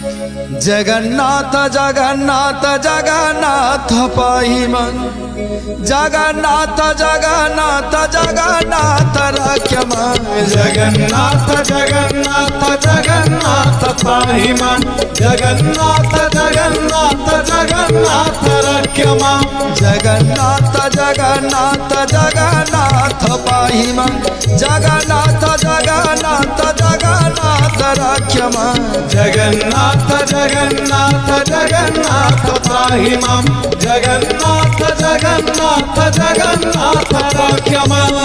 जगन्नाथ जगन्नाथ जगन्नाथ पाहि मन, जगन्नाथ जगन्नाथ जगन्नाथ रक्ष मन, जगन्नाथ जगन्नाथ जगन्नाथ पाहि मन, जगन्नाथ जगन्नाथ जगन्नाथ रक्ष मन, जगन्नाथ जगन्नाथ जगन्नाथ पाहि मन, जगन्नाथ जगन्नाथ जगन्नाथ रक्ष मन, जगन्नाथ जगन्नाथ जगन्नाथ पाहि मन, जगन्नाथ जगन्नाथ जगन्नाथ रक्ष मन।